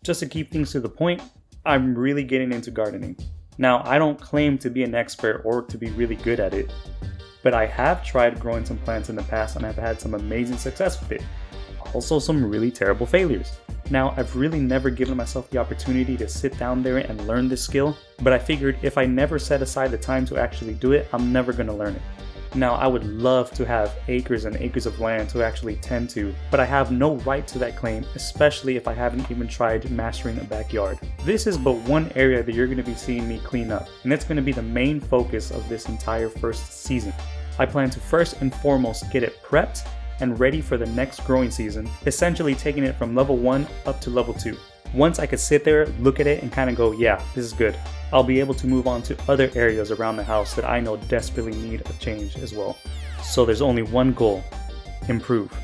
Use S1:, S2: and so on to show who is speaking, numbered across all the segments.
S1: Just to keep things to the point, I'm really getting into gardening. Now, I don't claim to be an expert or to be really good at it, but I have tried growing some plants in the past and I've had some amazing success with it. Also, some really terrible failures. Now, I've really never given myself the opportunity to sit down there and learn this skill, but I figured if I never set aside the time to actually do it, I'm never going to learn it. Now, I would love to have acres and acres of land to actually tend to, but I have no right to that claim, especially if I haven't even tried mastering a backyard. This is but one area that you're going to be seeing me clean up, and it's going to be the main focus of this entire first season. I plan to first and foremost get it prepped and ready for the next growing season, essentially taking it from level 1 up to level 2. Once I could sit there, look at it, and kind of go, yeah, this is good, I'll be able to move on to other areas around the house that I know desperately need a change as well. So there's only one goal: improve.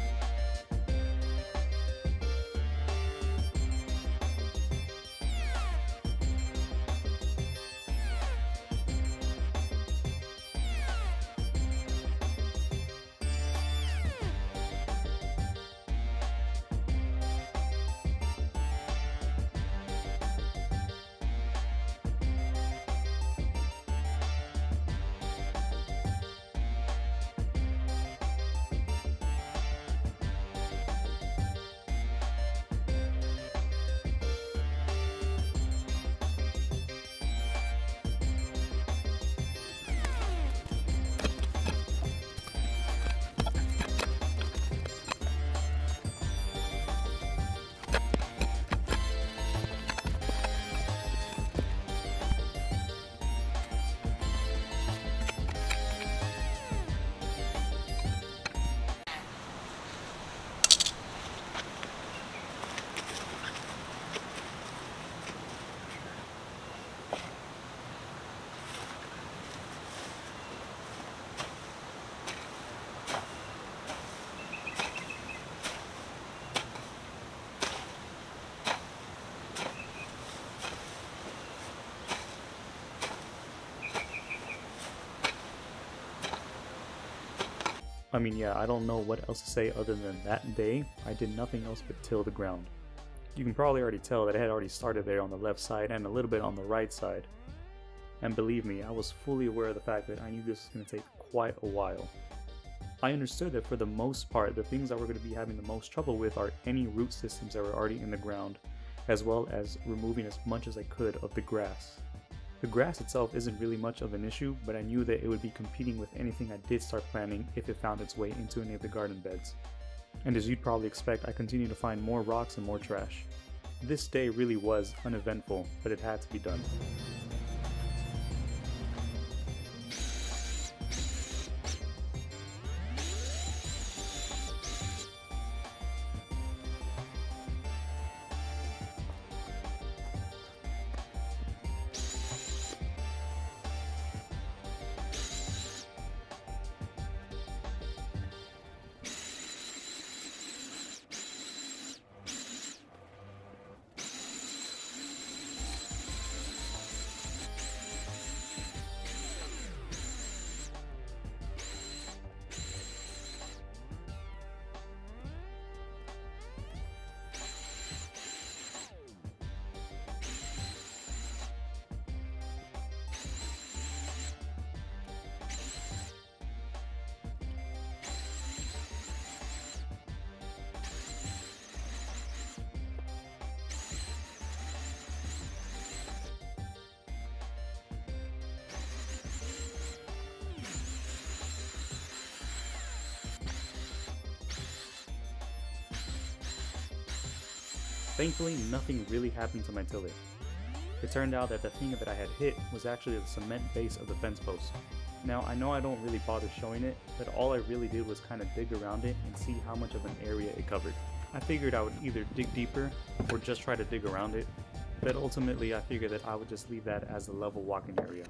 S1: I don't know what else to say other than that day, I did nothing else but till the ground. You can probably already tell that I had already started there on the left side and a little bit on the right side. And believe me, I was fully aware of the fact that I knew this was going to take quite a while. I understood that for the most part, the things that we're going to be having the most trouble with are any root systems that were already in the ground, as well as removing as much as I could of the grass. The grass itself isn't really much of an issue, but I knew that it would be competing with anything I did start planting if it found its way into any of the garden beds. And as you'd probably expect, I continued to find more rocks and more trash. This day really was uneventful, but it had to be done. Thankfully, nothing really happened to my tiller. It turned out that the thing that I had hit was actually the cement base of the fence post. Now, I know I don't really bother showing it, but all I really did was kind of dig around it and see how much of an area it covered. I figured I would either dig deeper or just try to dig around it, but ultimately I figured that I would just leave that as a level walking area.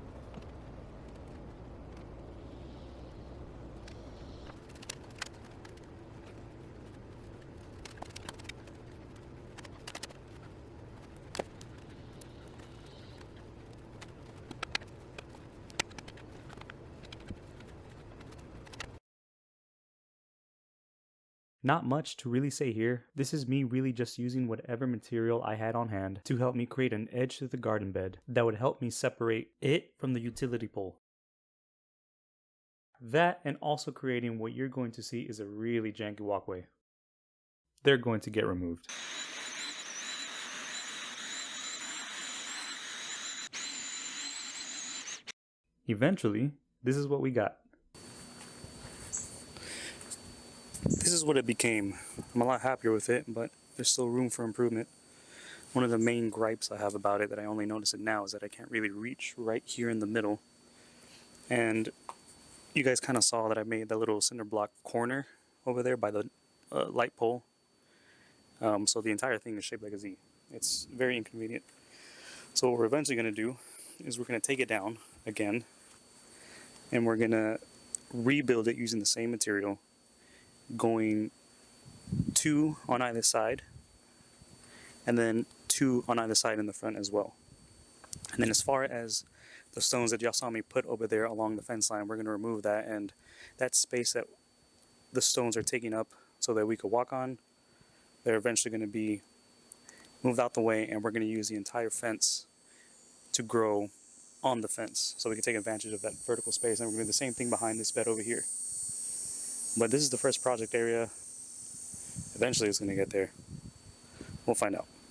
S1: Not much to really say here. This is me really just using whatever material I had on hand to help me create an edge to the garden bed that would help me separate it from the utility pole. That, and also creating what you're going to see is a really janky walkway. They're going to get removed. Eventually, this is what we got. This is what it became. I'm a lot happier with it, but there's still room for improvement. One of the main gripes I have about it that I only notice it now is that I can't really reach right here in the middle. And you guys kind of saw that I made that little cinder block corner over there by the light pole. So the entire thing is shaped like a Z. It's very inconvenient. So what we're eventually going to do is we're going to take it down again, and we're going to rebuild it using the same material, going 2 on either side, and then 2 on either side in the front as well. And then as far as the stones that y'all saw me put over there along the fence line, we're going to remove that, and that space that the stones are taking up so that we could walk on, they're eventually going to be moved out the way, and we're going to use the entire fence to grow on the fence so we can take advantage of that vertical space. And we're going to do the same thing behind this bed over here. But this is the first project area. Eventually it's going to get there. We'll find out.